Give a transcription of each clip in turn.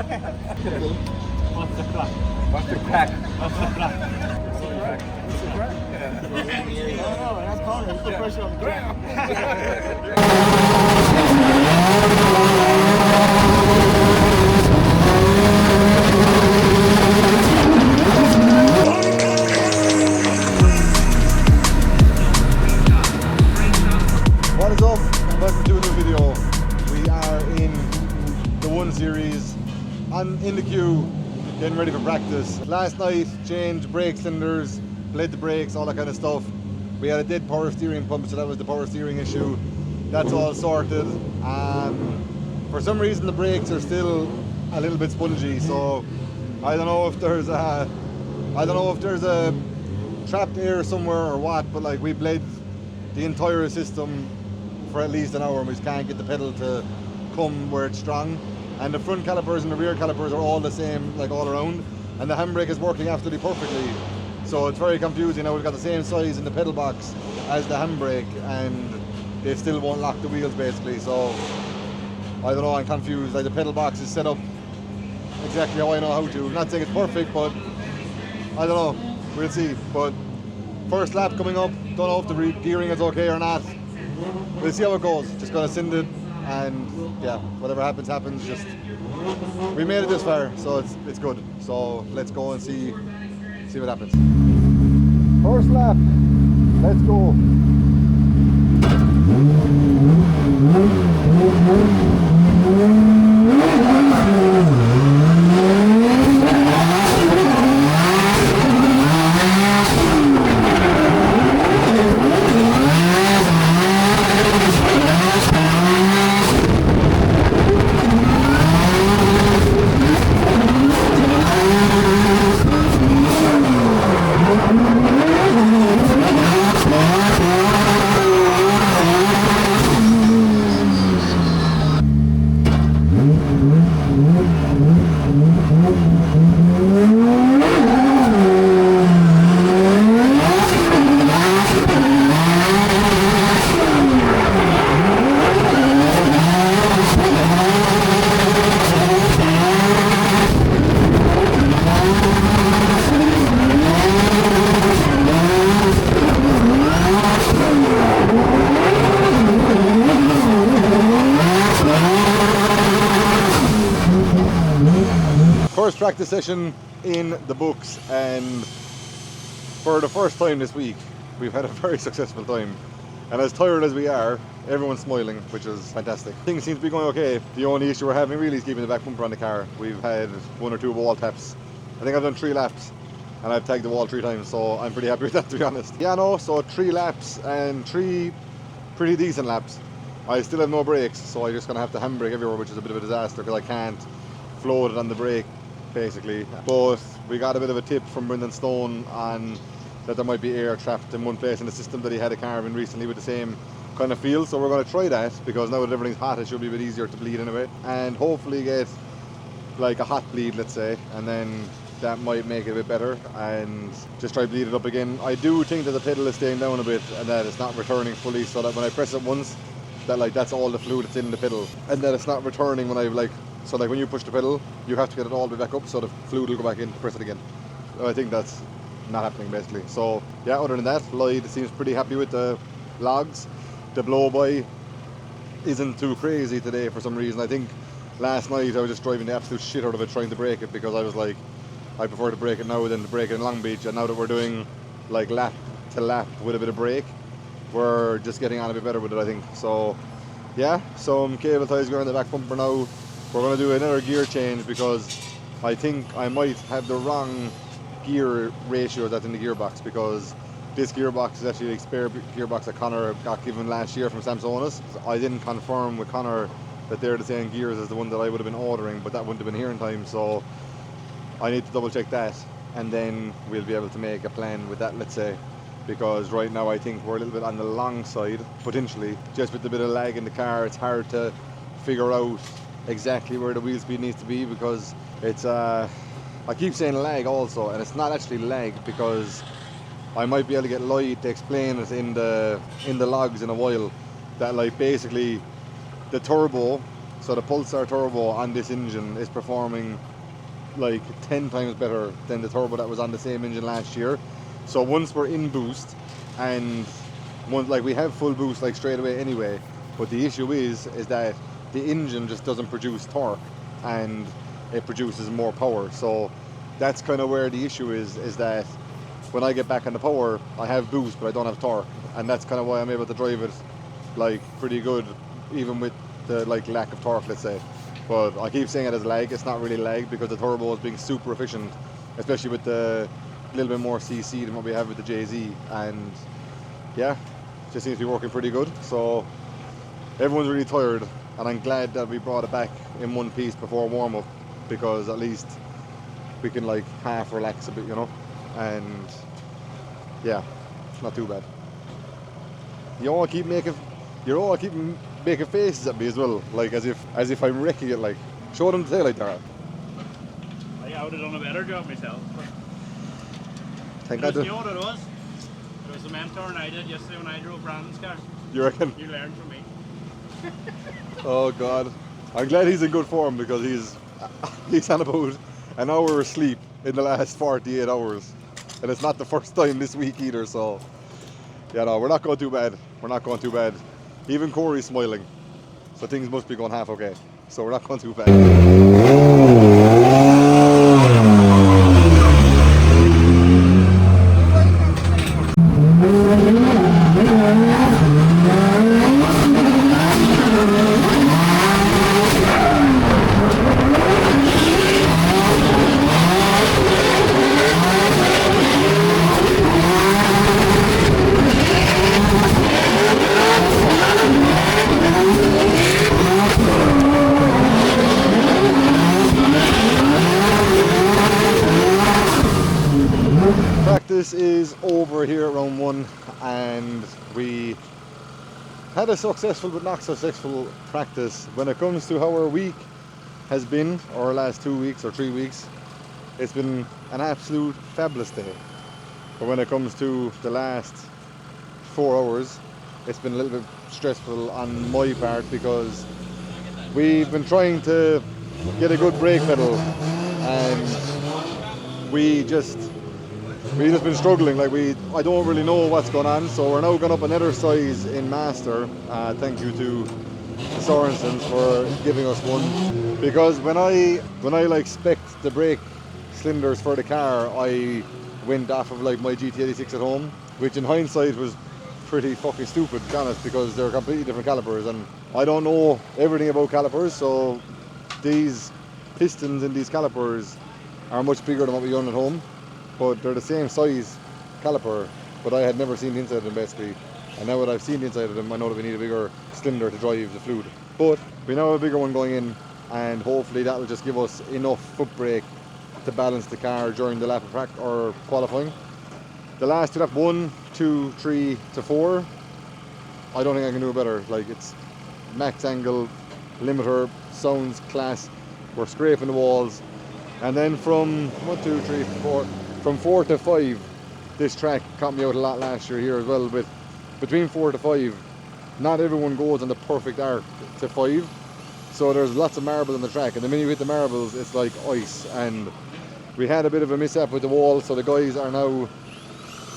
What's the crack? What's the crack? What's the crack? What's the crack? What's the crack? No, that's Connor. He's the pressure on the ground. What is up? And welcome to a new video. We are in the 1 Series, in the queue, getting ready for practice. Last night, changed brake cylinders, bled the brakes, all that kind of stuff. We had a dead power steering pump, so that was the power steering issue. That's all sorted. For some reason, the brakes are still a little bit spongy, so I don't know if there's a trapped air somewhere or what, but like we bled the entire system for at least an hour and we just can't get the pedal to come where it's strong. And the front calipers and the rear calipers are all the same, like all around, and the handbrake is working absolutely perfectly. So it's very confusing. Now we've got the same size in the pedal box as the handbrake and they still won't lock the wheels basically. So I don't know, I'm confused. Like the pedal box is set up exactly how I know how to. I'm not saying it's perfect, but I don't know, we'll see. But first lap coming up, don't know if the gearing is okay or not. We'll see how it goes. Just gonna send it, and yeah, whatever happens, happens. Just we made it this far, so it's good. So let's go and see what happens. First lap, let's go. First practice session in the books, and for the first time this week we've had a very successful time, and as tired as we are, everyone's smiling, which is fantastic. Things seem to be going okay. The only issue we're having really is keeping the back bumper on the car. We've had 1 or 2 wall taps. I think I've done 3 laps and I've tagged the wall 3 times, so I'm pretty happy with that, to be honest. Yeah, no, so 3 laps and 3 pretty decent laps. I still have no brakes, so I'm just gonna have to handbrake everywhere, which is a bit of a disaster because I can't float it on the brake basically. But we got a bit of a tip from Brendan Stone on that there might be air trapped in one place in the system that he had a car in recently with the same kind of feel, so we're going to try that because now that everything's hot it should be a bit easier to bleed in a bit and hopefully get like a hot bleed, let's say, and then that might make it a bit better and just try to bleed it up again. I do think that the pedal is staying down a bit and that it's not returning fully, so that when I press it once, that like that's all the fluid that's in the pedal, and that it's not returning when I so when you push the pedal you have to get it all the way back up so the fluid will go back in to press it again. I think that's not happening basically. So yeah, other than that, Lloyd seems pretty happy with the logs. The blow by isn't too crazy today for some reason. I think last night I was just driving the absolute shit out of it trying to brake it because I was like, I prefer to brake it now than to brake it in Long Beach, and now that we're doing like lap to lap with a bit of brake, we're just getting on a bit better with it, I think. So yeah, some cable ties going on the back bumper now. We're going to do another gear change because I think I might have the wrong gear ratio that's in the gearbox, because this gearbox is actually the spare gearbox that Connor got given last year from Samsonis. I didn't confirm with Connor that they're the same gears as the one that I would have been ordering, but that wouldn't have been here in time, so I need to double check that and then we'll be able to make a plan with that, let's say, because right now I think we're a little bit on the long side potentially. Just with the bit of lag in the car, it's hard to figure out exactly where the wheel speed needs to be, because it's I keep saying lag also, and it's not actually lag, because I might be able to get Lloyd to explain it in the logs in a while, that like basically the turbo So the Pulsar turbo on this engine is performing like 10 times better than the turbo that was on the same engine last year. So once we're in boost, and like we have full boost like straight away anyway, but the issue is that the engine just doesn't produce torque and it produces more power. So that's kind of where the issue is that when I get back on the power, I have boost but I don't have torque, and that's kind of why I'm able to drive it like pretty good even with the like lack of torque, let's say. But I keep saying it as lag. It's not really lag because the turbo is being super efficient, especially with the little bit more CC than what we have with the JZ, and yeah, it just seems to be working pretty good. So everyone's really tired, and I'm glad that we brought it back in one piece before warm up, because at least we can like half relax a bit, you know. And yeah, it's not too bad. You all keep making faces at me as well, like as if I'm wrecking it. Like, show them the taillight, Dara. I would have done a better job myself. Thank God. You know what it was? It was the mentor and I did yesterday when I drove Brandon's car. You reckon? You learned from me. Oh God, I'm glad he's in good form, because he's on about an hour of sleep in the last 48 hours, and it's not the first time this week either. So yeah, no, we're not going too bad. We're not going too bad. Even Corey's smiling, so things must be going half okay. So we're not going too bad. Practice is over here at round 1, and we had a successful but not successful practice. When it comes to how our week has been, or our last 2 weeks or 3 weeks, it's been an absolute fabulous day. But when it comes to the last 4 hours, it's been a little bit stressful on my part, because we've been trying to get a good brake pedal, and we just been struggling. Like, I don't really know what's going on, so we're now going up another size in Master. Thank you to the Sorensens for giving us one, because when I like spec'd the brake cylinders for the car, I went off of like my GT86 at home, which in hindsight was pretty fucking stupid, to be honest, because they're completely different calipers, and I don't know everything about calipers, so these pistons in these calipers are much bigger than what we own at home, but they're the same size caliper, but I had never seen the inside of them basically, and now that I've seen the inside of them, I know that we need a bigger cylinder to drive the fluid. But we now have a bigger one going in, and hopefully that will just give us enough foot brake to balance the car during the lap of practice or qualifying. The last two laps, 1, 2, 3 to 4, I don't think I can do better. Like, it's max angle, limiter, sounds class, we're scraping the walls. And then from 1, 2, 3, 4, from 4 to 5, this track caught me out a lot last year here as well, but between 4 to 5, not everyone goes on the perfect arc to 5. So there's lots of marbles on the track, and the minute you hit the marbles, it's like ice. And we had a bit of a mishap with the wall, so the guys are now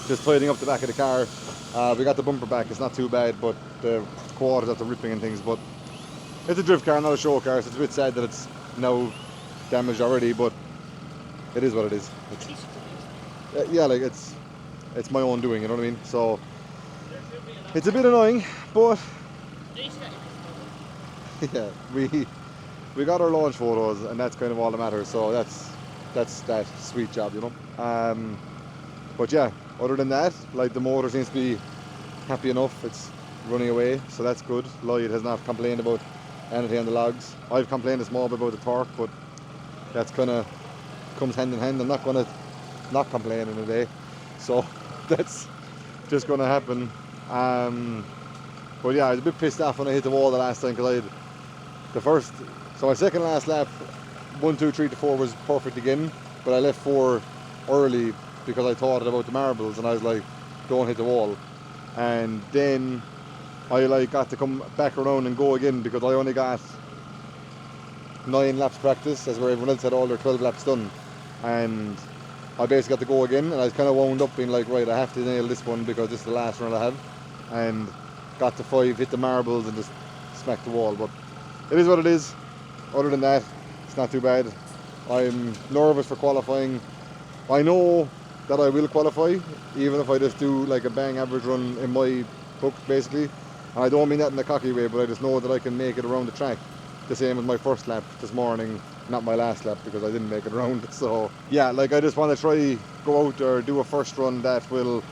just tidying up the back of the car. We got the bumper back, it's not too bad, but the quarters after ripping and things. But it's a drift car, not a show car, so it's a bit sad that it's now damaged already, but it is what it is. Yeah, like it's my own doing, you know what I mean? So it's a bit annoying, but yeah, we got our launch photos, and that's kind of all that matters. So that's that sweet job, you know. But yeah, other than that, like, the motor seems to be happy enough. It's running away, so that's good. Lloyd has not complained about anything on the logs. I've complained a small bit about the torque, but that's kind of comes hand in hand. I'm not going to not complain in a day, so that's just going to happen. But yeah, I was a bit pissed off when I hit the wall the last time, because so my second last lap, 1, 2, 3 to 4 was perfect again, but I left 4 early because I thought about the marbles, and I was like, don't hit the wall. And then I like got to come back around and go again, because I only got 9 laps practice, as where everyone else had all their 12 laps done. And I basically got to go again, and I was kind of wound up being like, right, I have to nail this one because this is the last run I have. And got to 5, hit the marbles and just smacked the wall. But it is what it is. Other than that, it's not too bad. I'm nervous for qualifying. I know that I will qualify, even if I just do like a bang average run in my book, basically. And I don't mean that in a cocky way, but I just know that I can make it around the track. The same as my first lap this morning, not my last lap because I didn't make it around. So yeah, like I just want to try go out there, do a first run that will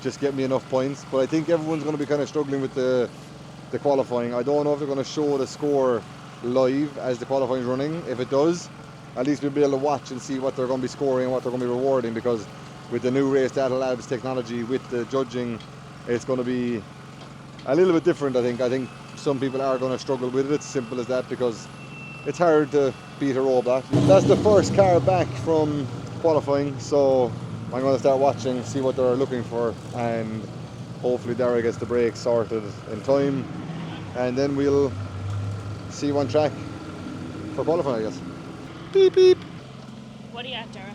just get me enough points. But I think everyone's going to be kind of struggling with the qualifying. I don't know if they're going to show the score live as the qualifying is running. If it does, at least we'll be able to watch and see what they're going to be scoring and what they're going to be rewarding, because with the new Race Data Labs technology, with the judging, it's going to be a little bit different. I think some people are going to struggle with it. It's simple as that, because it's hard to beat a roadblock. That's the first car back from qualifying, so I'm going to start watching, see what they're looking for, and hopefully Dara gets the brakes sorted in time, and then we'll see you on track for qualifying, I guess. Beep beep. What are you at, Dara?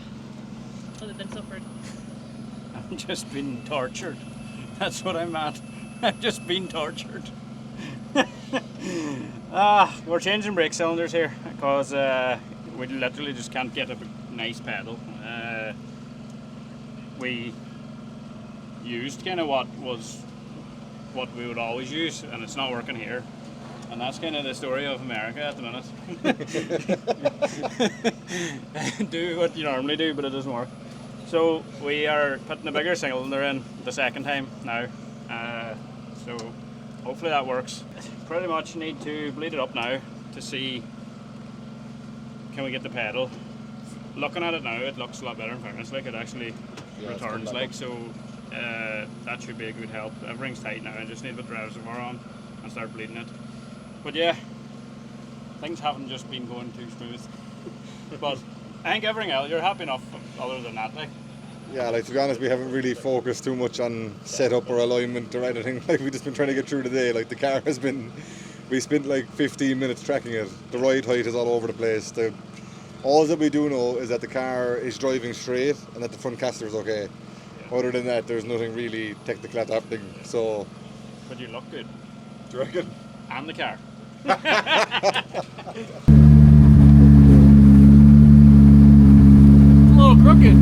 Other than suffered? I've just been tortured. That's what I'm at. I've just been tortured. We're changing brake cylinders here because we literally just can't get a nice pedal. We used kind of what we would always use, and it's not working here. And that's kind of the story of America at the minute. Do what you normally do, but it doesn't work. So we are putting a bigger cylinder in the second time now. So hopefully that works. Pretty much need to bleed it up now to see can we get the pedal. Looking at it now, it looks a lot better in fairness. Like it actually returns like, so that should be a good help. Everything's tight now. I just need to put the reservoir on and start bleeding it. But yeah, things haven't just been going too smooth. But I think everything else, you're happy enough other than that, like. Yeah, like to be honest, we haven't really focused too much on setup or alignment or anything. Like we've just been trying to get through the day. Like the car has been, we spent like 15 minutes tracking it. The ride height is all over the place. All that we do know is that the car is driving straight and that the front caster is okay. Yeah. Other than that, there's nothing really technical happening. So. But you look good. Do you reckon? And the car. A little crooked.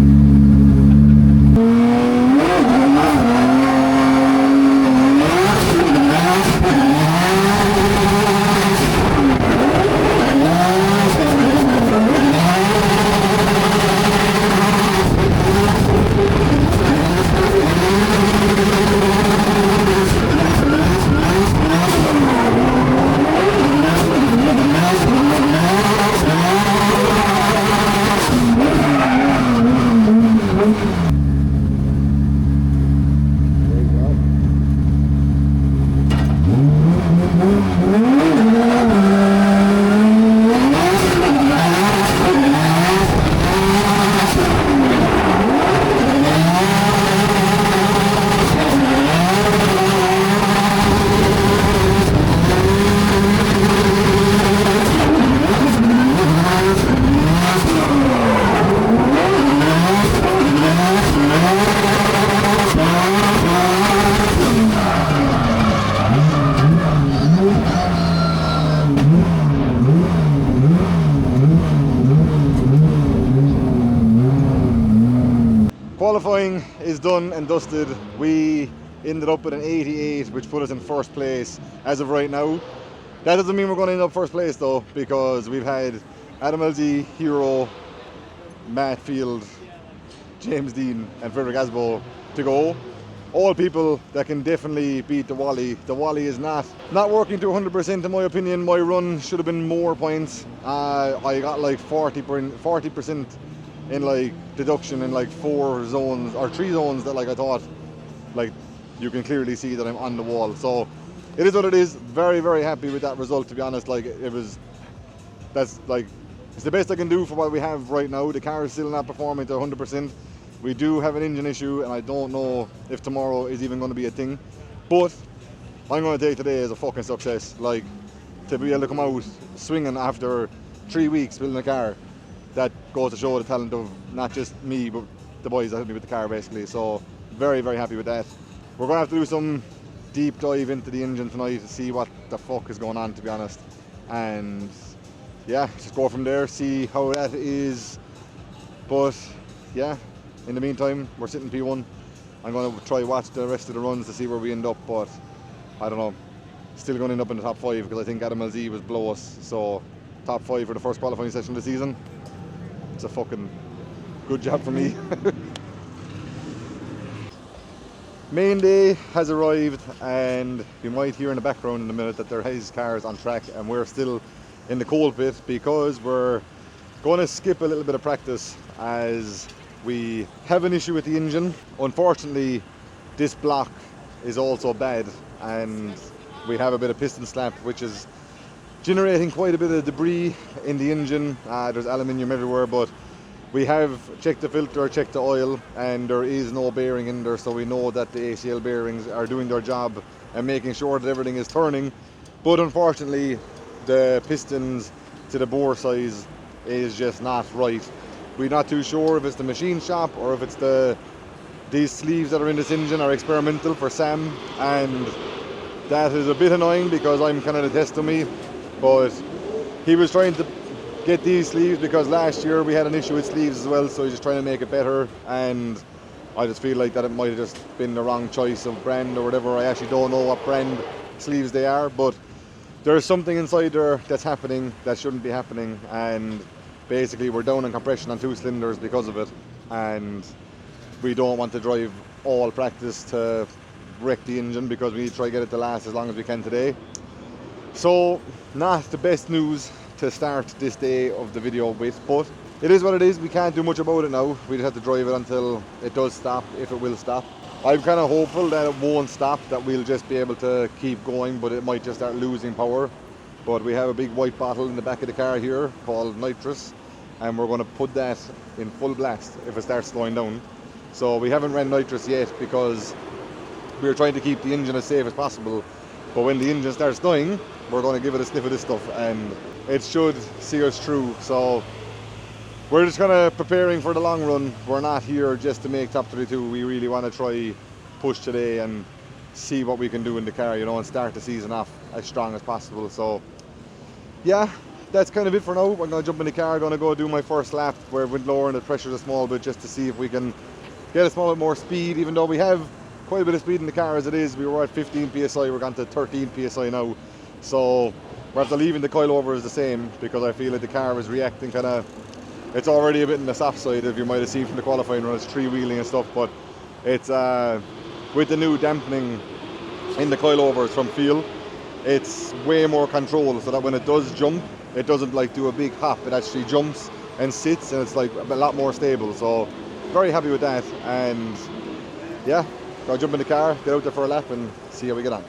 Qualifying is done and dusted. We ended up with an 88, which put us in first place as of right now. That doesn't mean we're going to end up first place though, because we've had Adam LZ, Hero, Matt Field, James Dean and Frederick Asbo to go. All people that can definitely beat the Wally. The Wally is not working to 100% in my opinion. My run should have been more points. I got like 40% in like deduction in like 4 zones or 3 zones that like I thought, like you can clearly see that I'm on the wall. So it is what it is. Very, very happy with that result, to be honest. Like that's like, it's the best I can do for what we have right now. The car is still not performing to 100%. We do have an engine issue and I don't know if tomorrow is even going to be a thing. But I'm going to take today as a fucking success. Like, to be able to come out swinging after 3 weeks building a car, that goes to show the talent of not just me, but the boys that helped me with the car basically. So very, very happy with that. We're going to have to do some deep dive into the engine tonight to see what the fuck is going on, to be honest. And yeah, just go from there, see how that is. But yeah, in the meantime, we're sitting P1. I'm going to try watch the rest of the runs to see where we end up, but I don't know. Still going to end up in the top 5 because I think Adam LZ was below us. So top 5 for the first qualifying session of the season. It's a fucking good job for me. Main day has arrived, and you might hear in the background in a minute that there is cars on track, and we're still in the cold pit because we're going to skip a little bit of practice as we have an issue with the engine. Unfortunately, this block is also bad, and we have a bit of piston slap, which is generating quite a bit of debris in the engine. There's aluminium everywhere, but we have checked the filter, checked the oil, and there is no bearing in there, so we know that the ACL bearings are doing their job and making sure that everything is turning. But unfortunately, the pistons to the bore size is just not right. We're not too sure if it's the machine shop or if it's these sleeves that are in this engine are experimental for Sam, and that is a bit annoying because I'm kind of the test dummy. But he was trying to get these sleeves because last year we had an issue with sleeves as well, so he's just trying to make it better, and I just feel like that it might have just been the wrong choice of brand or whatever. I actually don't know what brand sleeves they are, but there's something inside there that's happening that shouldn't be happening, and basically we're down in compression on 2 cylinders because of it, and we don't want to drive all practice to wreck the engine because we need to try to get it to last as long as we can today. So not the best news to start this day of the video with, but it is what it is. We can't do much about it now. We just have to drive it until it does stop, if it will stop. I'm kind of hopeful that it won't stop, that we'll just be able to keep going, but it might just start losing power. But we have a big white bottle in the back of the car here called nitrous, and we're going to put that in full blast if it starts slowing down. So we haven't ran nitrous yet because we're trying to keep the engine as safe as possible, but when the engine starts dying, we're going to give it a sniff of this stuff, and it should see us through. So we're just kind of preparing for the long run. We're not here just to make top 32. We really want to try push today and see what we can do in the car, you know, and start the season off as strong as possible. So yeah, that's kind of it for now. I'm going to jump in the car, going to go do my first lap where we're lowering the pressures a small bit just to see if we can get a small bit more speed, even though we have quite a bit of speed in the car as it is. We were at 15 psi, we're gone to 13 psi now. So we're after leaving the coilovers the same because I feel like the car is reacting kind of, it's already a bit in the soft side, if you might have seen from the qualifying run. It's 3-wheeling and stuff, but it's with the new dampening in the coilovers from feel, it's way more control, so that when it does jump, it doesn't like do a big hop. It actually jumps and sits, and it's like a lot more stable. So very happy with that, and yeah, I'll jump in the car, get out there for a lap, and see how we get on.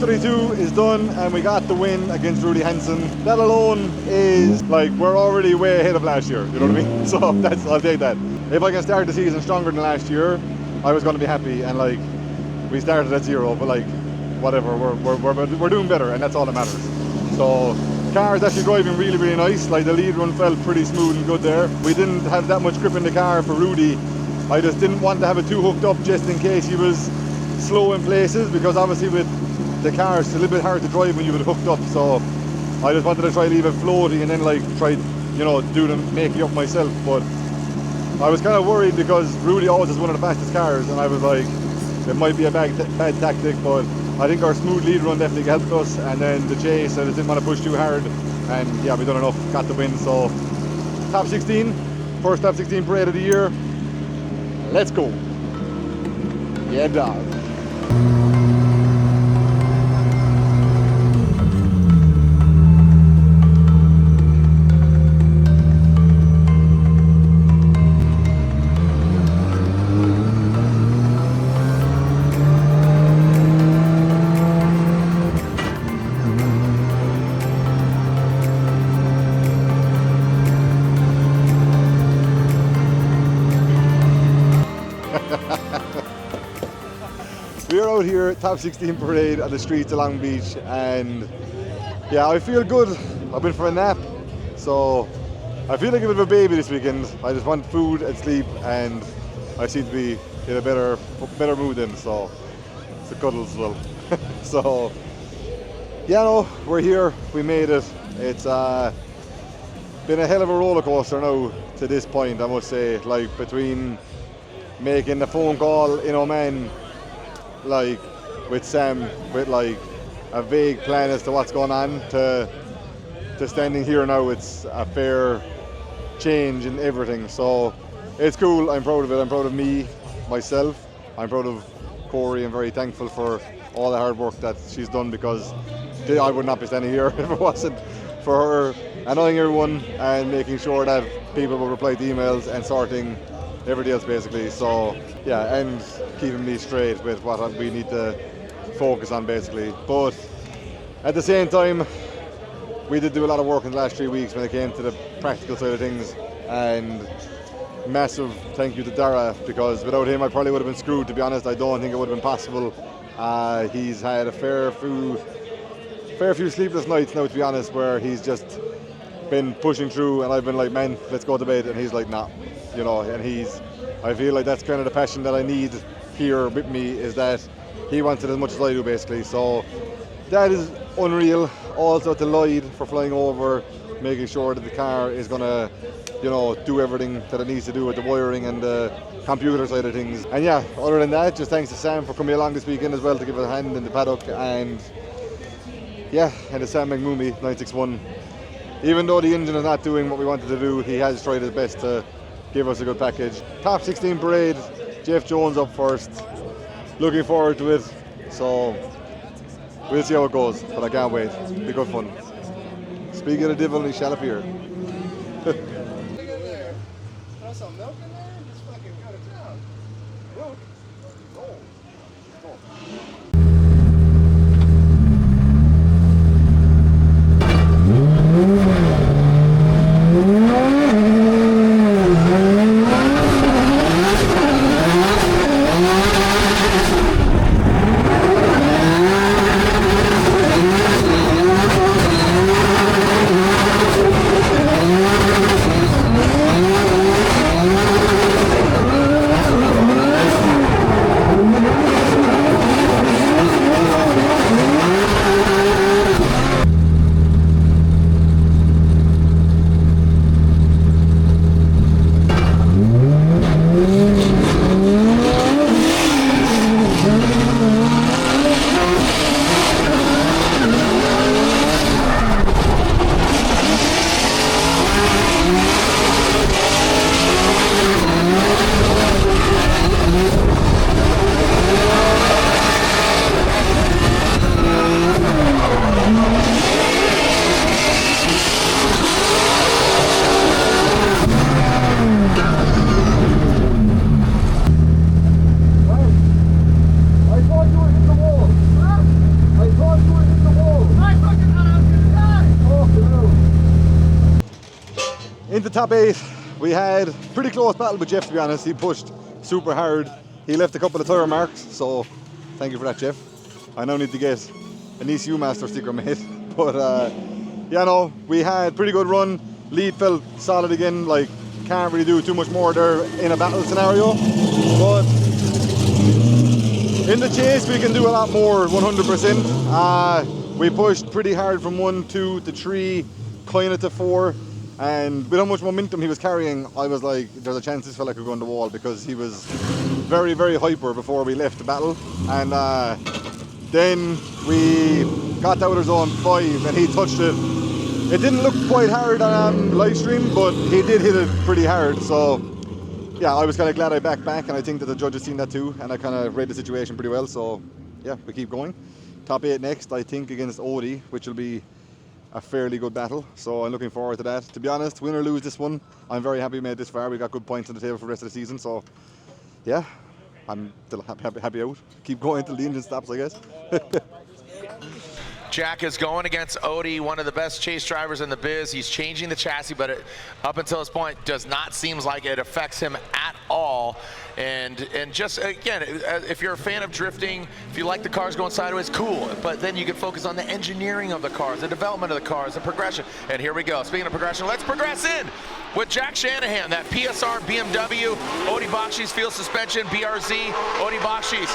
32 is done and we got the win against Rudy Hansen. That alone is like, we're already way ahead of last year, you know what I mean? So I'll take that. If I can start the season stronger than last year, I was going to be happy, and like, we started at 0, but like, whatever, we're doing better, and that's all that matters. So, car is actually driving really, really nice. Like, the lead run felt pretty smooth and good there. We didn't have that much grip in the car for Rudy. I just didn't want to have it too hooked up just in case he was slow in places, because obviously with the car it's a little bit hard to drive when you have it hooked up. So I just wanted to try to leave it floating and then like try, you know, make it up myself. But I was kind of worried because Rudy always is one of the fastest cars, and I was like, it might be a bad tactic, but I think our smooth lead run definitely helped us, and then the chase, I just didn't want to push too hard, and yeah, we done enough, got the win. So top 16, first top 16 parade of the year. Let's go. Yeah, dog. We're out here, top 16 parade on the streets of Long Beach, and yeah, I feel good. I've been for a nap, so I feel like a bit of a baby this weekend. I just want food and sleep, and I seem to be in a better mood then, so it's the cuddles as well. So yeah, no, we're here, we made it. It's been a hell of a roller coaster now to this point, I must say. Like, between making the phone call in Oman, like with Sam, with like a vague plan as to what's going on, to standing here now, it's a fair change in everything. So it's cool, I'm proud of it, I'm proud of me, myself, I'm proud of Corey. I'm very thankful for all the hard work that she's done, because I would not be standing here if it wasn't for her annoying everyone and making sure that people will reply to emails and sorting everything else basically. So yeah, and keeping me straight with what we need to focus on basically. But at the same time, we did do a lot of work in the last 3 weeks when it came to the practical side of things, and massive thank you to Dara, because without him I probably would have been screwed, to be honest. I don't think it would have been possible. He's had a fair few sleepless nights now, to be honest, where he's just been pushing through, and I've been like, man, let's go to bed, and he's like, nah, you know. And I feel like that's kind of the passion that I need here with me, is that he wants it as much as I do basically. So that is unreal. Also to Lloyd for flying over, making sure that the car is gonna, you know, do everything that it needs to do with the wiring and the computer side of things. And yeah, other than that, just thanks to Sam for coming along this weekend as well to give us a hand in the paddock. And yeah, and to Sam McMummy 961. Even though the engine is not doing what we wanted to do, he has tried his best to give us a good package. Top 16 parade, Jeff Jones up first. Looking forward to it. So we'll see how it goes, but I can't wait. It'll be good fun. Speak of the devil, he shall appear. Throw some milk in there and just fucking go to town. Milk? Gold. Into top 8, we had pretty close battle with Jeff, to be honest. He pushed super hard. He left a couple of tyre marks, so thank you for that, Jeff. I now need to get an ECU Master sticker made. But yeah, no, we had pretty good run. Lead felt solid again, like can't really do too much more there in a battle scenario. But in the chase, we can do a lot more, 100%. We pushed pretty hard from 1, 2 to 3, kind of to 4. And with how much momentum he was carrying, I was like, there's a chance this fella could go on the wall, because he was very, very hyper before we left the battle. And then we got out of zone 5 and he touched it. It didn't look quite hard on live stream, but he did hit it pretty hard. So yeah, I was kind of glad I backed back, and I think that the judges seen that too, and I kind of read the situation pretty well. So yeah, we keep going. Top 8 next, I think, against Odie, which will be a fairly good battle. So I'm looking forward to that. To be honest, win or lose this one, I'm very happy we made it this far. We got good points on the table for the rest of the season. So yeah, I'm still happy out. Keep going till the engine stops, I guess. Jack is going against Odie, one of the best chase drivers in the biz. He's changing the chassis, but up until this point, does not seem like it affects him at all. And just, again, if you're a fan of drifting, if you like the cars going sideways, cool. But then you can focus on the engineering of the cars, the development of the cars, the progression. And here we go. Speaking of progression, let's progress in with Jack Shanahan, that PSR BMW, Odie Bakshi's field suspension, BRZ, Odie Bakshi's.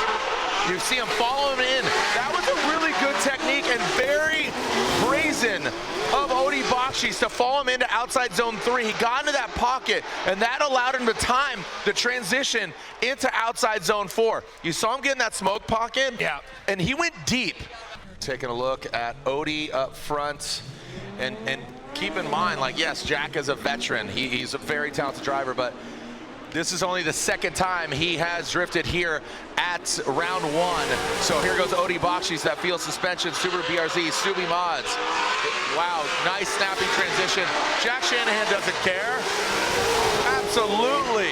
You see him follow him in. That was a really good technique and very brazen of Odie Bakshi's to follow him into outside zone 3. He got into that pocket, and that allowed him to time the transition into outside zone 4. You saw him get in that smoke pocket, yeah, and he went deep. Taking a look at Odie up front, and keep in mind, like, yes, Jack is a veteran. He's a very talented driver, but this is only the second time he has drifted here at round 1. So here goes Odie Bakshi's, that field suspension, Subaru BRZ, Subi mods. Wow, nice snappy transition. Jack Shanahan doesn't care. Absolutely.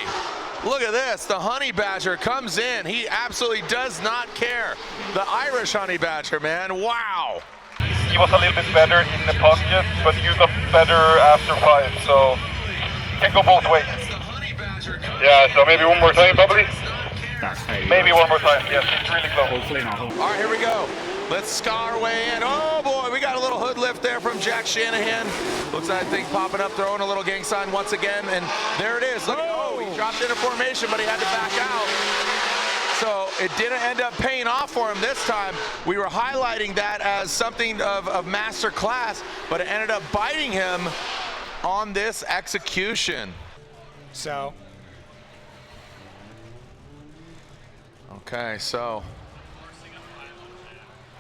Look at this, the Honey Badger comes in. He absolutely does not care. The Irish Honey Badger, man, wow. He was a little bit better in the pocket, but you got better after 5, so can go both ways. Yeah, so maybe one more time, probably. Maybe one more time. Yes, it's really close. Hopefully not. All right, here we go. Let's scar our way in. Oh boy, we got a little hood lift there from Jack Shanahan. Looks like that thing popping up, throwing a little gang sign once again, and there it is. Look, oh, he dropped into formation, but he had to back out. So it didn't end up paying off for him this time. We were highlighting that as something of master class, but it ended up biting him on this execution. So. Okay, so.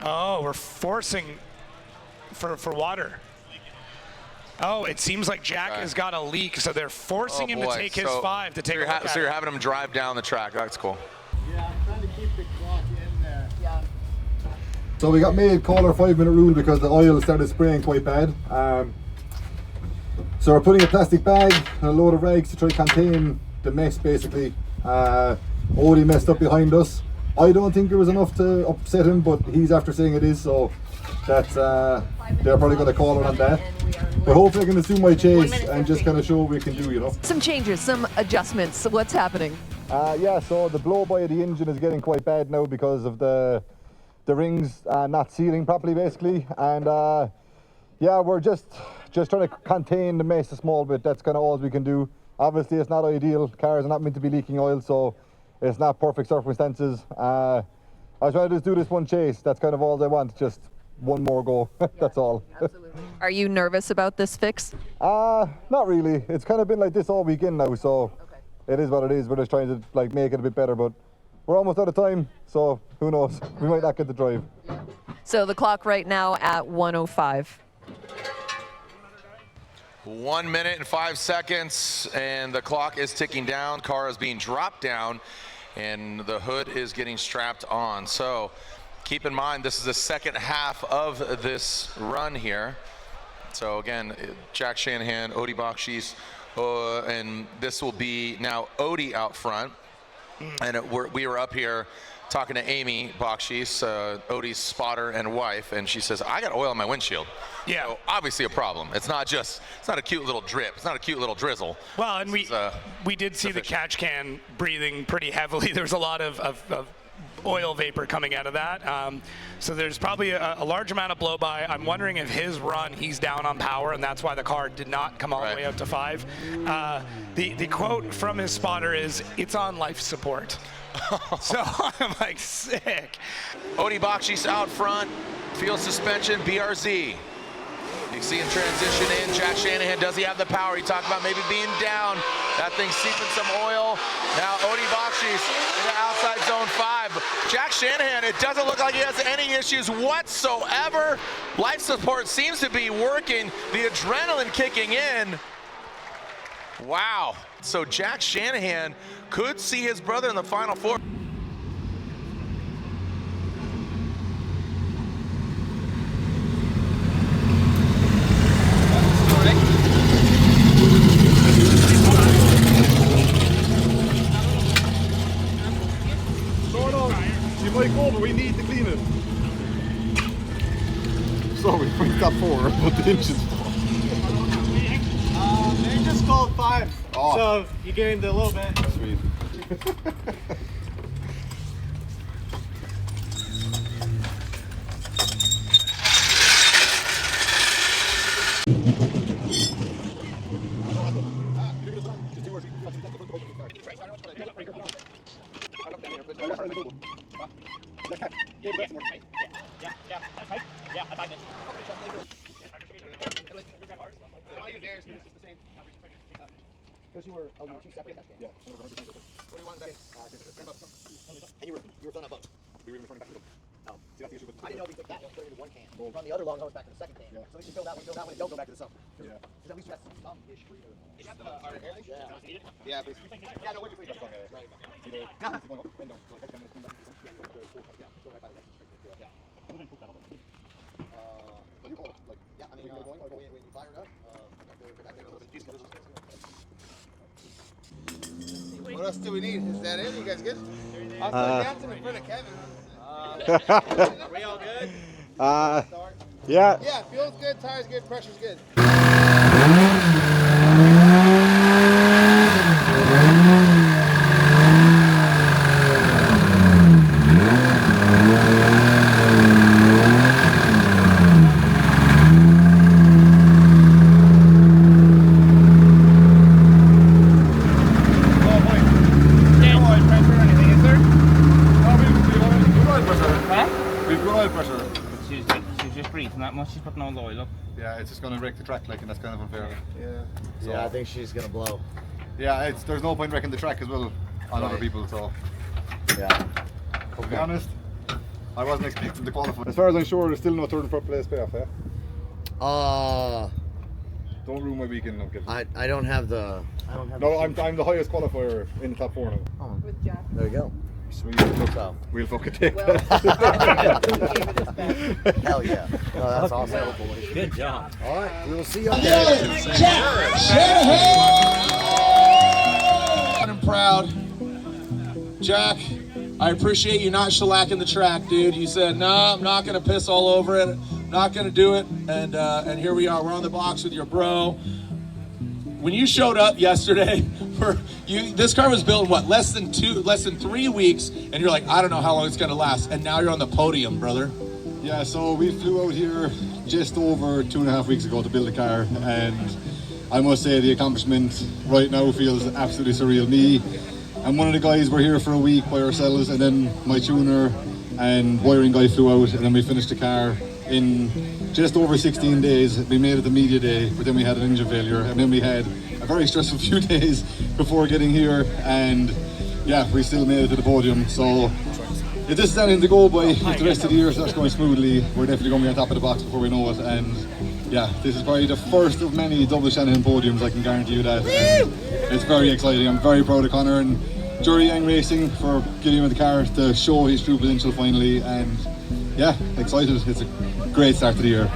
Oh, we're forcing for water. Oh, it seems like Jack has got a leak, so they're forcing him to take his 5 to take a look at So you're it. having him drive down the track. That's cool. Yeah, I'm trying to keep the clock in there. Yeah. So we got made call our 5-minute rule because the oil started spraying quite bad. So we're putting a plastic bag and a load of rags to try to contain the mess, basically. Odie messed up behind us. I don't think it was enough to upset him, but he's after saying it is, so that's they're probably going to call it on that. But hopefully I can assume my chase and just kind of show what we can do, you know. Some changes, some adjustments. So what's happening? Yeah, so the blow by of the engine is getting quite bad now because of the rings not sealing properly, basically. And yeah, we're just trying to contain the mess a small bit. That's kind of all we can do. Obviously, it's not ideal. Cars are not meant to be leaking oil, so it's not perfect circumstances. I was trying to just do this one chase. That's kind of all I want. Just one more go. That's all. Absolutely. Are you nervous about this fix? Not really. It's kind of been like this all weekend now, so it is what it is. We're just trying to like make it a bit better, but we're almost out of time, so who knows? We might not get the drive. So the clock right now at 1:05. 1 minute and 5 seconds, and the clock is ticking down. Car is being dropped down, and the hood is getting strapped on. So keep in mind, this is the second half of this run here. So again, Jack Shanahan, Odie Bakshi's, and this will be now Odie out front. And we were up here talking to Amy Bakshish, Odie's spotter and wife, and she says, I got oil on my windshield. Yeah. So obviously a problem. It's not a cute little drip. It's not a cute little drizzle. Well, and we did see the catch can breathing pretty heavily. There's a lot of oil vapor coming out of that. So there's probably a large amount of blow-by. I'm wondering if his run, he's down on power, and that's why the car did not come all the way out to 5. The quote from his spotter is, it's on life support. So I'm like, sick. Odie Bakshish out front, field suspension, BRZ. You see him transition in. Jack Shanahan, does he have the power? He talked about maybe being down. That thing's seeping some oil. Now Odie Bakshish into outside zone 5. Jack Shanahan, it doesn't look like he has any issues whatsoever. Life support seems to be working. The adrenaline kicking in. Wow. So Jack Shanahan could see his brother in the Final Four. You might go, but we need to clean it. So we picked up 4, but the engines. They just called 5, so you gained a little bit. Sweet. Because you were 2 separate. Yeah. What do you want to say? And you were throwing that boat. We were returning back to them. See, that's the issue with I didn't know we took that one, into one can. We'll run the other long hose back to the second can. Yeah. So we can fill that one, and don't go back to the sump. Yeah. Because at least you have some-ish freedom. Is that our air leak? Yeah. Please. Yeah, no, we're just leaving. What else do we need? Is that it? You guys good? I'll start dancing in front of Kevin. Are we all good? Yeah. Yeah, fuel's good, tires good, pressure's good. She's putting all the oil up. Yeah, it's just going to wreck the track, like, and that's kind of unfair. Yeah. So, Yeah, I think she's gonna blow. Yeah, there's no point wrecking the track as well on other people. So Yeah. to be honest, I wasn't expecting to qualify. As far as I'm sure, there's still no third and fourth place payoff. Yeah. Don't ruin my weekend, no, I don't have the. No, I'm the highest qualifier in the top 4 now. Oh. With Jack. There you go. Sweet. We'll fucking take that. Hell yeah. No, that's awesome. Good job. All right, we will see you on the I'm proud. Jack, I appreciate you not shellacking the track, dude. You said, no, I'm not going to piss all over it. I'm not going to do it. And here we are. We're on the box with your bro. When you showed up yesterday, this car was built in what, less than 3 weeks, and you're like, I don't know how long it's gonna last, and now you're on the podium, brother. Yeah, so we flew out here just over 2.5 weeks ago to build a car, and I must say the accomplishment right now feels absolutely surreal. Me and one of the guys were here for a week by ourselves, and then my tuner and wiring guy flew out, and then we finished the car in just over 16 days. We made it the media day, but then we had an engine failure, and then we had a very stressful few days before getting here, and yeah, we still made it to the podium. So if this is anything to go by, if the rest of the year starts going smoothly, we're definitely going to be on top of the box before we know it. And yeah, this is probably the first of many double Shanahan podiums, I can guarantee you that. It's very exciting. I'm very proud of Connor and Jury Young Racing for getting him in the car to show his true potential finally, and yeah, excited. It's a great start to the year.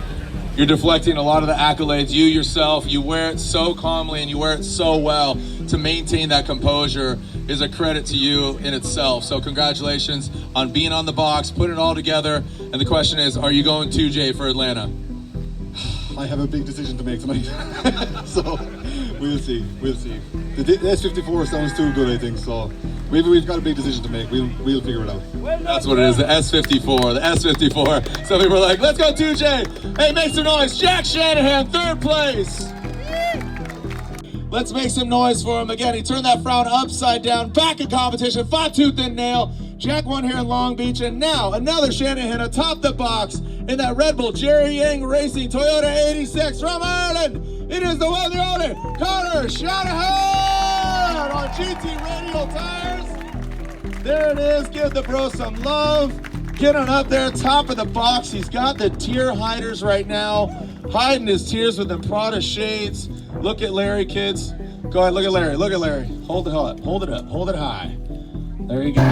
You're deflecting a lot of the accolades. You yourself, you wear it so calmly and you wear it so well. To maintain that composure is a credit to you in itself. So congratulations on being on the box, putting it all together. And the question is, are you going 2J for Atlanta? I have a big decision to make tonight. So we'll see. The S54 sounds too good, I think. So we've got a big decision to make. We'll figure it out. That's what it is, the S54, the S54. Some people are like, let's go 2J. Hey, make some noise. Jack Shanahan, 3rd place. Let's make some noise for him. Again, he turned that frown upside down, back in competition, 5-tooth and nail. Jack won here in Long Beach, and now another Shanahan atop the box in that Red Bull Jerry Yang Racing Toyota 86 from Ireland. It is the one, the only Connor Shanahan on GT Radial tires. There it is. Give the bro some love. Get on up there, top of the box. He's got the tear hiders right now, hiding his tears with them Prada shades. Look at Larry, kids. Go ahead, look at Larry, look at Larry. Hold it up, hold it up, hold it high. There you go.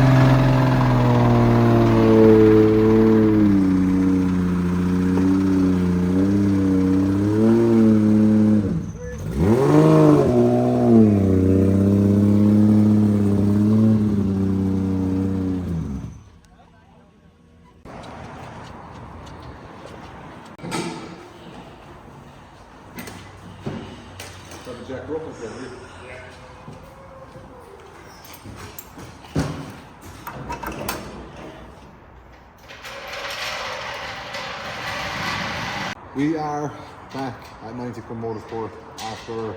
We are back at 91 Motorsport after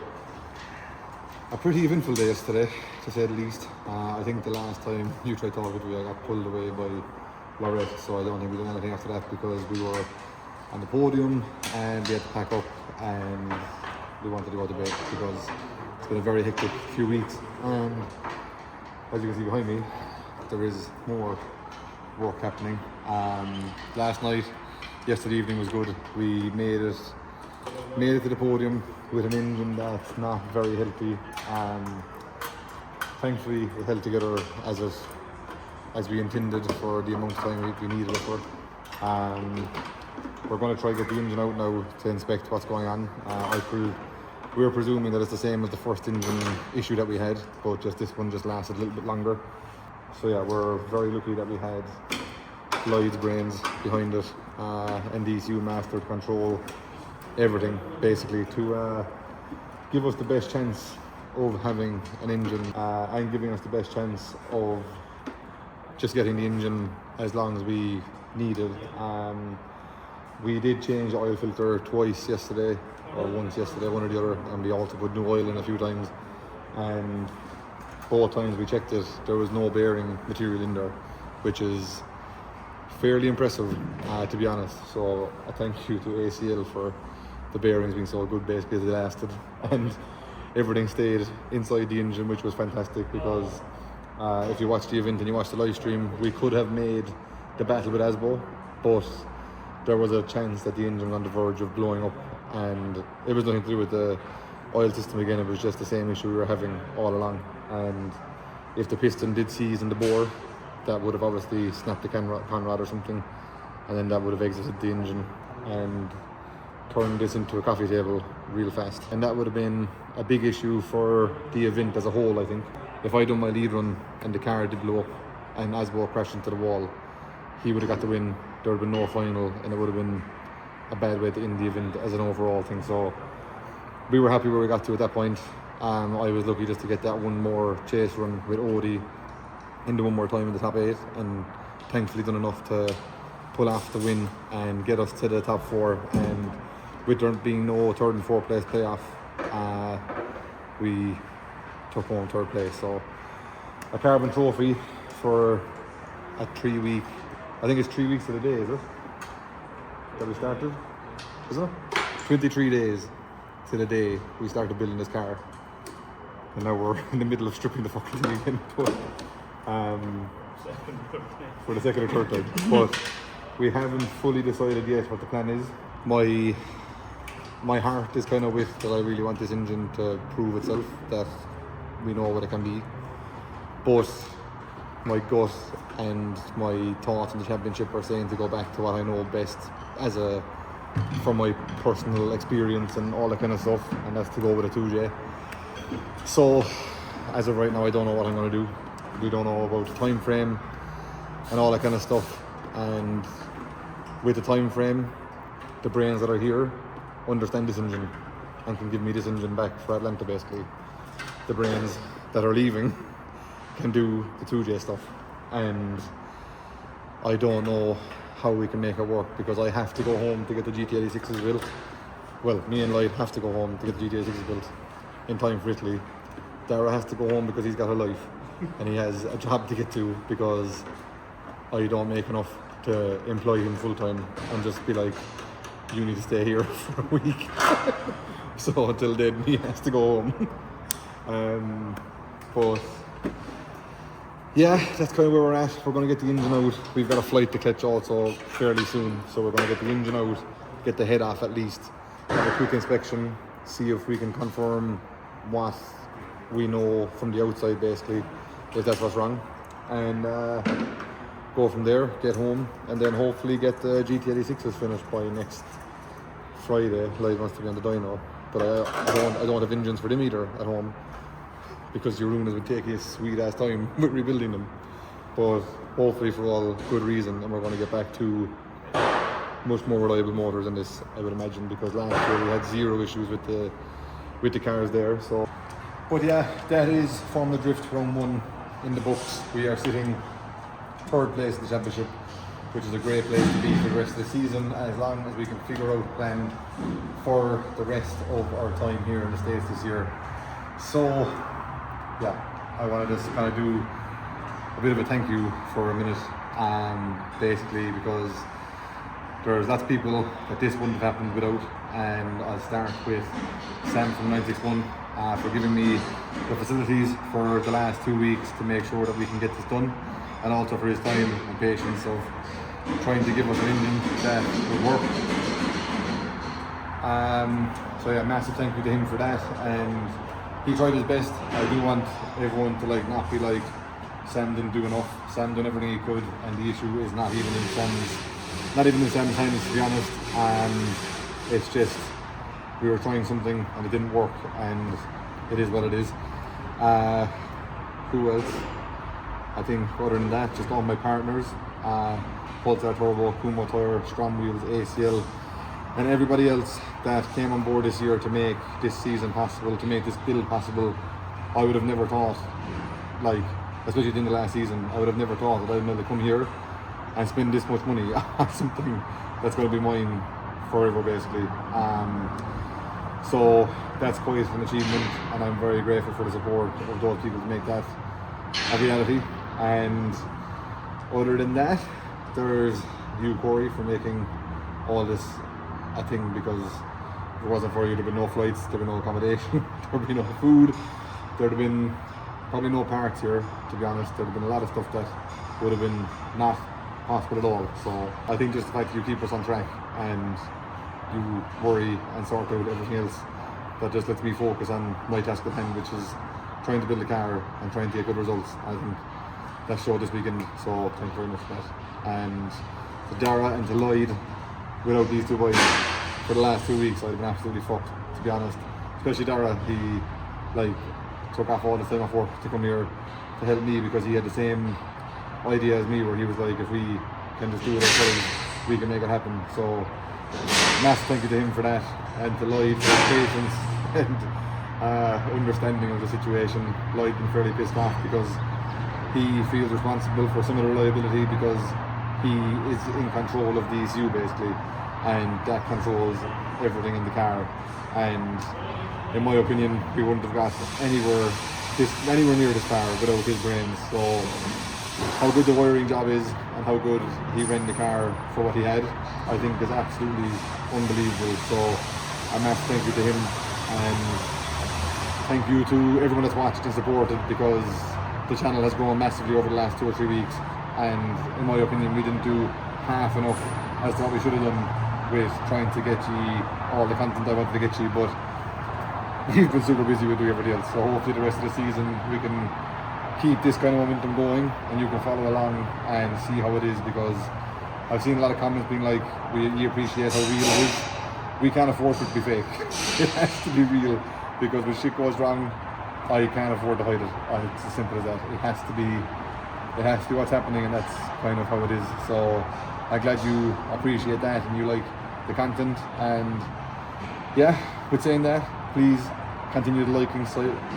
a pretty eventful day yesterday, to say the least. I think the last time you tried talking to me, I got pulled away by Lorette, so I don't think we did anything after that because we were on the podium and we had to pack up and we wanted to go to bed because it's been a very hectic few weeks. And as you can see behind me, there is more work happening. Yesterday evening was good. We made it to the podium with an engine that's not very healthy. Thankfully, it held together as we intended for the amount of time we needed it for. We're going to try to get the engine out now to inspect what's going on. We were presuming that it's the same as the first engine issue that we had, but just this one just lasted a little bit longer. So yeah, we're very lucky that we had Lloyd's brains behind it, NDCU master control, everything basically to give us the best chance of having an engine and giving us the best chance of just getting the engine as long as we needed. We did change the oil filter twice yesterday, or once yesterday, one or the other, and we also put new oil in a few times, and both times we checked it, there was no bearing material in there, which is fairly impressive, to be honest. So a thank you to ACL for the bearings being so good, basically they lasted, and everything stayed inside the engine, which was fantastic, because if you watch the event and you watch the live stream, we could have made the battle with Asbo, but there was a chance that the engine was on the verge of blowing up, and it was nothing to do with the oil system again, it was just the same issue we were having all along. And if the piston did seize in the bore, that would have obviously snapped the conrod or something, and then that would have exited the engine and turned this into a coffee table real fast. And that would have been a big issue for the event as a whole, I think. If I'd done my lead run and the car did blow up and Asbo crashed into the wall, he would have got the win, there would have been no final, and it would have been a bad way to end the event as an overall thing. So we were happy where we got to at that point. I was lucky just to get that one more chase run with Odie into one more time in the top 8, and thankfully done enough to pull off the win and get us to the top 4. And with there being no 3rd and 4th place playoff, we took home 3rd place. So a carbon trophy for a 3 week, I think it's 3 weeks to the day, is it? That we started, isn't it? 23 days to the day we started building this car, and now we're in the middle of stripping the fucking thing again. But for the second or third time, but we haven't fully decided yet what the plan is. My heart is kind of with that I really want this engine to prove itself, that we know what it can be, but my gut and my thoughts in the championship are saying to go back to what I know best as a from my personal experience and all that kind of stuff, and that's to go with a 2J. So as of right now, I don't know what I'm going to do. We don't know about the time frame and all that kind of stuff, and with the time frame, the brains that are here understand this engine and can give me this engine back for Atlanta. Basically, the brains that are leaving can do the 2J stuff, and I don't know how we can make it work, because I have to go home to get the GT86s built. Well, me and Lloyd have to go home to get the GT86s built in time for Italy. Dara has to go home because he's got a life and he has a job to get to, because I don't make enough to employ him full time and just be like, you need to stay here for a week. So until then he has to go home. But yeah, that's kind of where we're at. We're going to get the engine out. We've got a flight to catch also fairly soon, so we're going to get the engine out, get the head off at least, have a quick inspection, see if we can confirm what we know from the outside, basically, if that's what's wrong, and go from there, get home, and then hopefully get the GT86s finished by next Friday. Lloyd wants to be on the dyno, but I don't have engines for them either at home, because your ruiners would take a sweet ass time with rebuilding them. But hopefully for all good reason, and we're going to get back to much more reliable motors than this, I would imagine, because last year we had zero issues with the cars there. So, but yeah, that is Formula Drift round 1 in the books. We are sitting 3rd place in the championship, which is a great place to be for the rest of the season, as long as we can figure out a plan for the rest of our time here in the States this year. So yeah, I wanted to kind of do a bit of a thank you for a minute, basically, because there's lots of people that this wouldn't have happened without, and I'll start with Sam from 961 for giving me the facilities for the last 2 weeks to make sure that we can get this done, and also for his time and patience of trying to give us an engine that would work. So yeah, massive thank you to him for that, and he tried his best. I do want everyone to not be like, Sam didn't do enough. Sam done everything he could, and the issue is not even in Sam's hands, to be honest. It's just, we were trying something and it didn't work, and it is what it is. Who else? I think other than that, just all my partners, Pulsar Turbo, Kumo Tire, Strom Wheels, ACL, and everybody else that came on board this year to make this season possible, to make this build possible. I would have never thought, especially in the last season, I would have never thought that I'd be able to come here and spend this much money on something that's going to be mine forever, basically. So that's quite an achievement, and I'm very grateful for the support of those people to make that a reality. And other than that, there's you, Corey, for making all this a thing, because if it wasn't for you, there'd be no flights, there'd be no accommodation, there'd be no food, there'd have been probably no parts here, to be honest. There'd have been a lot of stuff that would have been not possible at all. So I think just the fact that you keep us on track and you worry and sort out everything else, that just lets me focus on my task at hand, which is trying to build a car and trying to get good results. I think that showed this weekend, so thank you very much for that. And to Dara and to Lloyd, without these two boys for the last 2 weeks, I'd have been absolutely fucked, to be honest. Especially Dara, he took off all the time off work to come here to help me, because he had the same idea as me, where he was like, if we can just do it ourselves, we can make it happen. So massive thank you to him for that, and to Lloyd for his patience and understanding of the situation. Lloyd been fairly pissed off because he feels responsible for some of the reliability, because he is in control of the ECU basically, and that controls everything in the car. And in my opinion, we wouldn't have got anywhere near this far without his brains. So how good the wiring job is and how good he ran the car for what he had, I think is absolutely unbelievable. So a massive thank you to him, and thank you to everyone that's watched and supported, because the channel has grown massively over the last 2 or 3 weeks, and in my opinion we didn't do half enough as to what we should have done with trying to get you all the content I wanted to get you, but we've been super busy with doing everything else. So hopefully the rest of the season we can keep this kind of momentum going and you can follow along and see how it is, because I've seen a lot of comments being like, we appreciate how real it is. We can't afford it to be fake. It has to be real, because when shit goes wrong, I can't afford to hide it. It's as simple as that. It has to be what's happening, and that's kind of how it is. So I'm glad you appreciate that and you like the content. And yeah, with saying that, please continue to liking,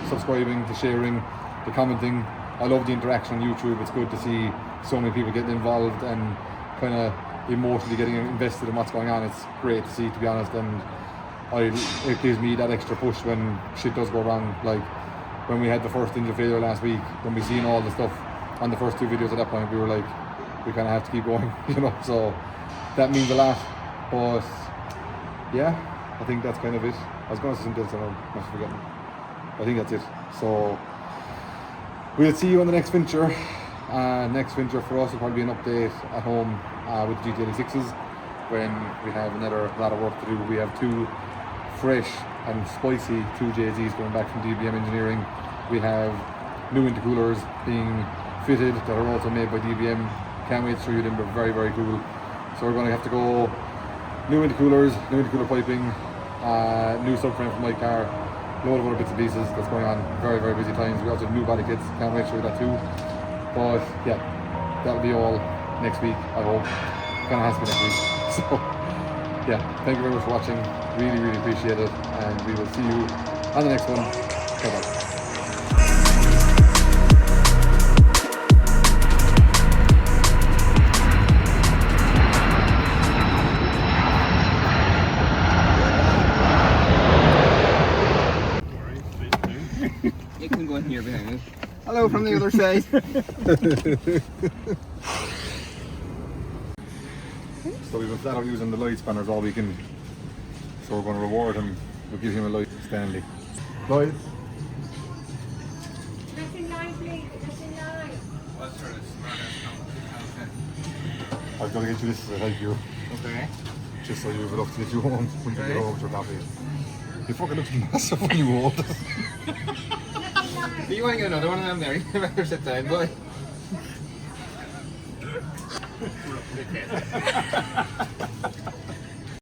subscribing, to sharing, to commenting. I love the interaction on YouTube. It's good to see so many people getting involved and kind of emotionally getting invested in what's going on. It's great to see, to be honest, and it gives me that extra push when shit does go wrong. Like when we had the first engine failure last week, when we seen all the stuff on the first two videos at that point, we were like, we kind of have to keep going, you know, so that means a lot. But yeah, I think that's kind of it. I was going to say something else, and I must have forgotten. I think that's it. So we'll see you on the next venture. Next venture for us will probably be an update at home with the GT86s, when we have another lot of work to do. We have two fresh and spicy 2JZs going back from DBM Engineering. We have new intercoolers being fitted that are also made by DBM. Can't wait to show you them. They're very, very cool. So we're going to have to go new intercoolers, new intercooler piping, new subframe for my car, load of other bits and pieces that's going on. Very, very busy times. We also have new body kits. Can't wait to show you that too. But yeah, that'll be all next week, I hope. Kind of has to be next week. So yeah, thank you very much for watching. Really, really appreciate it. And we will see you on the next one. Bye-bye. You can go in here behind us. Hello from the other side. So we've been flat out using the light spanners all weekend. So we're going to reward him. We'll give him a light, Stanley. Light. That's in line, please. That's in line. I've got to get you this to help you. Okay. Just so you have enough to get you home when you get home with your coffee. You fucking look massive when you hold it. You want to get another one of them there? You better sit down, boy.